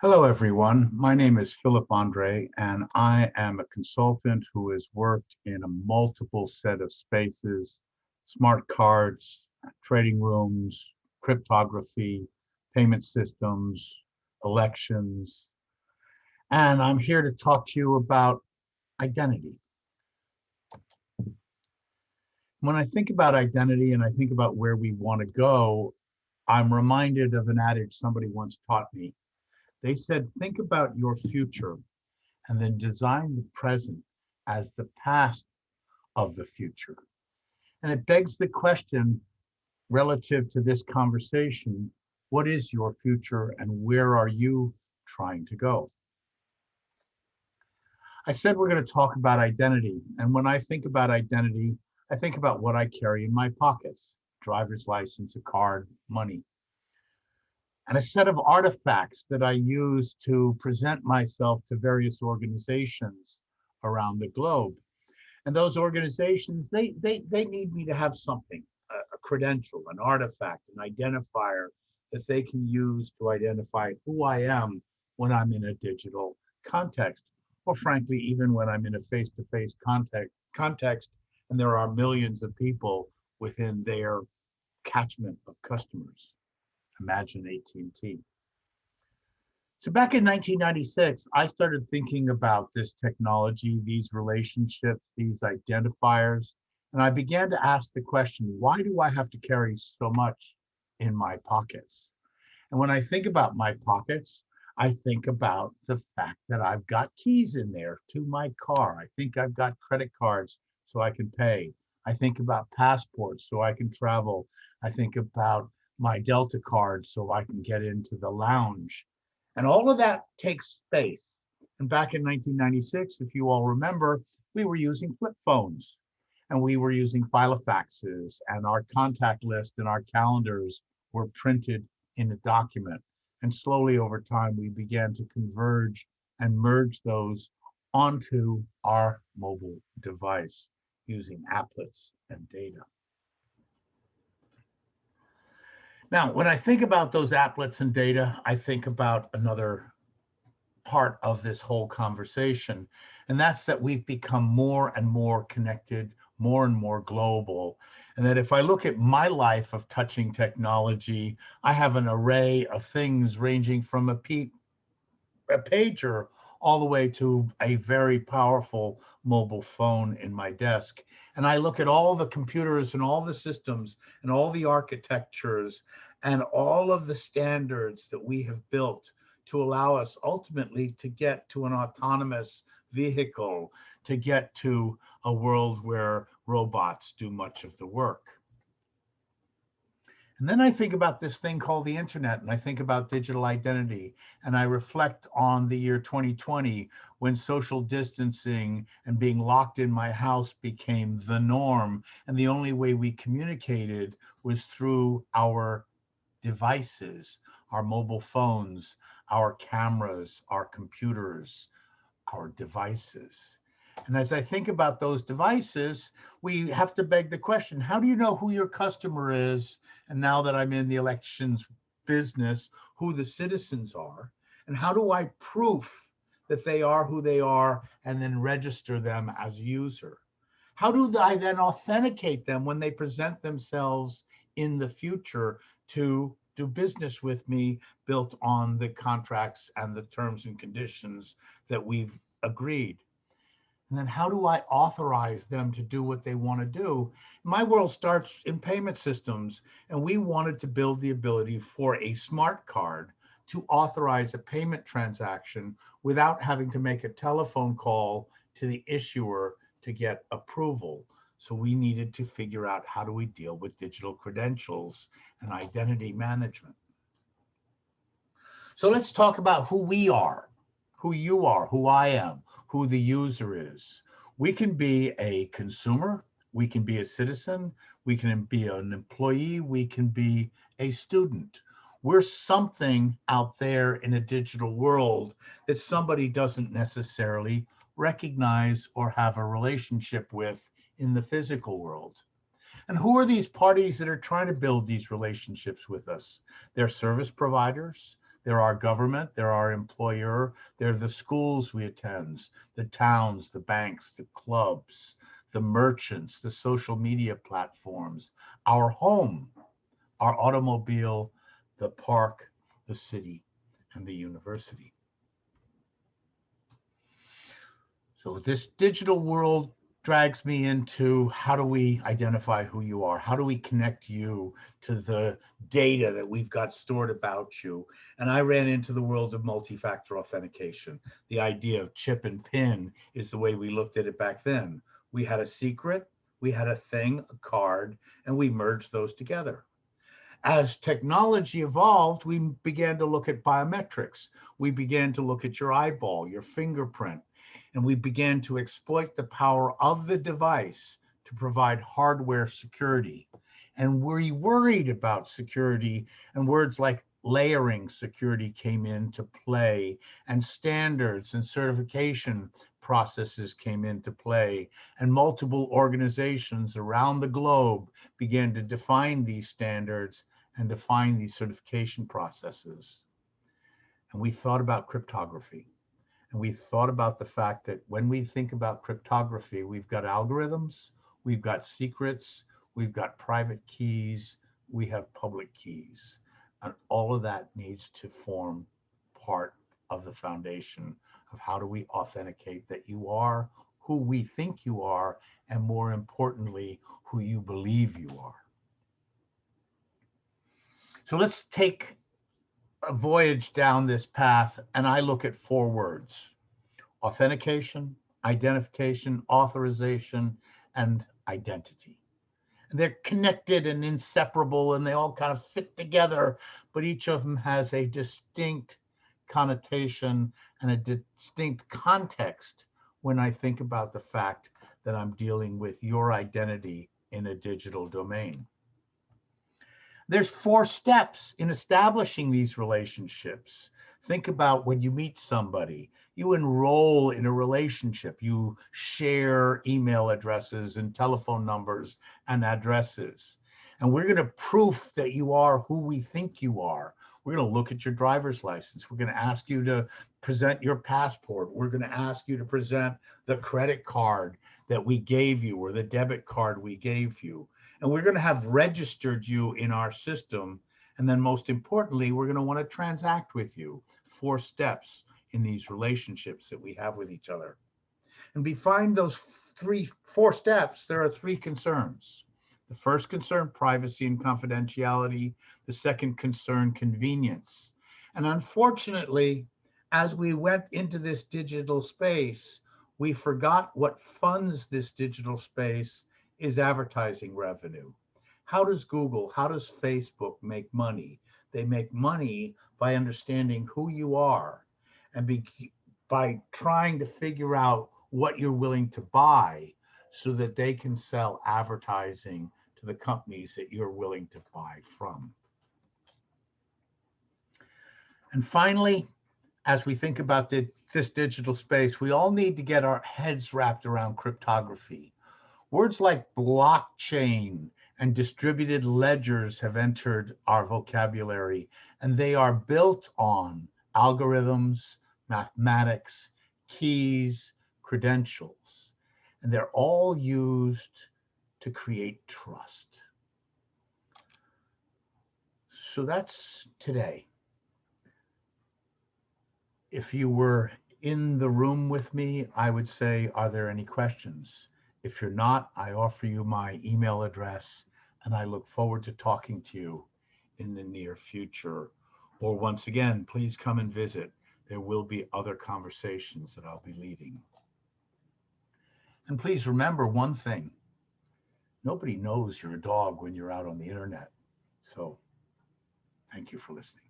Hello, everyone. My name is Philip Andre, and I am a consultant who has worked in a multiple set of spaces, smart cards, trading rooms, cryptography, payment systems, elections. And I'm here to talk to you about identity. When I think about identity and I think about where we want to go, I'm reminded of an adage somebody once taught me. They said, think about your future and then design the present as the past of the future. And it begs the question relative to this conversation, what is your future and where are you trying to go? I said we're going to talk about identity. And when I think about identity, I think about what I carry in my pockets: driver's license, a card, money, and a set of artifacts that I use to present myself to various organizations around the globe. And those organizations, they need me to have something, a credential, an artifact, an identifier that they can use to identify who I am when I'm in a digital context, or frankly, even when I'm in a face-to-face context, and there are millions of people within their catchment of customers. Imagine AT&T. So back in 1996, I started thinking about this technology, these relationships, these identifiers, and I began to ask the question, why do I have to carry so much in my pockets? And when I think about my pockets, I think about the fact that I've got keys in there to my car. I think I've got credit cards so I can pay. I think about passports so I can travel. I think about my Delta card so I can get into the lounge. And all of that takes space. And back in 1996, if you all remember, we were using flip phones and we were using filofaxes, and our contact list and our calendars were printed in a document. And slowly over time, we began to converge and merge those onto our mobile device using applets and data. Now, when I think about those applets and data, I think about another part of this whole conversation, and that's that we've become more and more connected, more and more global. And that if I look at my life of touching technology, I have an array of things ranging from a pager all the way to a very powerful mobile phone in my desk. And I look at all the computers and all the systems and all the architectures and all of the standards that we have built to allow us ultimately to get to an autonomous vehicle, to get to a world where robots do much of the work. And then I think about this thing called the internet, and I think about digital identity, and I reflect on the year 2020 when social distancing and being locked in my house became the norm. And the only way we communicated was through our devices, our mobile phones, our cameras, our computers, our devices. And as I think about those devices, we have to beg the question, how do you know who your customer is? And now that I'm in the elections business, who the citizens are? And how do I proof that they are who they are and then register them as user? How do I then authenticate them when they present themselves in the future to do business with me built on the contracts and the terms and conditions that we've agreed? And then how do I authorize them to do what they want to do? My world starts in payment systems, and we wanted to build the ability for a smart card to authorize a payment transaction without having to make a telephone call to the issuer to get approval. So we needed to figure out, how do we deal with digital credentials and identity management? So let's talk about who we are, who you are, who I am, who the user is. We can be a consumer, we can be a citizen, we can be an employee, we can be a student. We're something out there in a digital world that somebody doesn't necessarily recognize or have a relationship with in the physical world. And who are these parties that are trying to build these relationships with us? They're service providers, They're our government, they're our employer, they're the schools we attend, the towns, the banks, the clubs, the merchants, the social media platforms, our home, our automobile, the park, the city, and the university. So this digital world drags me into how do we identify who you are? How do we connect you to the data that we've got stored about you? And I ran into the world of multi-factor authentication. The idea of chip and pin is the way we looked at it back then. We had a secret, we had a thing, a card, and we merged those together. As technology evolved, we began to look at biometrics. We began to look at your eyeball, your fingerprint, and we began to exploit the power of the device to provide hardware security. And we worried about security, and words like layering security came into play, and standards and certification processes came into play, and multiple organizations around the globe began to define these standards and define these certification processes. And we thought about cryptography. And we thought about the fact that when we think about cryptography, we've got algorithms, we've got secrets, we've got private keys, we have public keys. And all of that needs to form part of the foundation of how do we authenticate that you are who we think you are, and more importantly, who you believe you are. So let's take a voyage down this path, and I look at 4 words: authentication, identification, authorization, and identity. And they're connected and inseparable, and they all kind of fit together, but each of them has a distinct connotation and a distinct context when I think about the fact that I'm dealing with your identity in a digital domain. There's 4 steps in establishing these relationships. Think about when you meet somebody, you enroll in a relationship, you share email addresses and telephone numbers and addresses. And we're going to proof that you are who we think you are. We're going to look at your driver's license. We're going to ask you to present your passport. We're going to ask you to present the credit card that we gave you or the debit card we gave you. And we're going to have registered you in our system. And then most importantly, we're going to want to transact with you. 4 steps in these relationships that we have with each other. And behind those 4 steps, there are 3 concerns. The first concern, privacy and confidentiality. The second concern, convenience. And unfortunately, as we went into this digital space, we forgot what funds this digital space is advertising revenue. How does Google, how does Facebook make money? They make money by understanding who you are and by trying to figure out what you're willing to buy so that they can sell advertising to the companies that you're willing to buy from. And finally, as we think about this digital space, we all need to get our heads wrapped around cryptography. Words like blockchain and distributed ledgers have entered our vocabulary, and they are built on algorithms, mathematics, keys, credentials, and they're all used to create trust. So that's today. If you were in the room with me, I would say, are there any questions? If you're not, I offer you my email address, and I look forward to talking to you in the near future. Or once again, please come and visit. There will be other conversations that I'll be leading. And please remember one thing. Nobody knows you're a dog when you're out on the internet. So thank you for listening.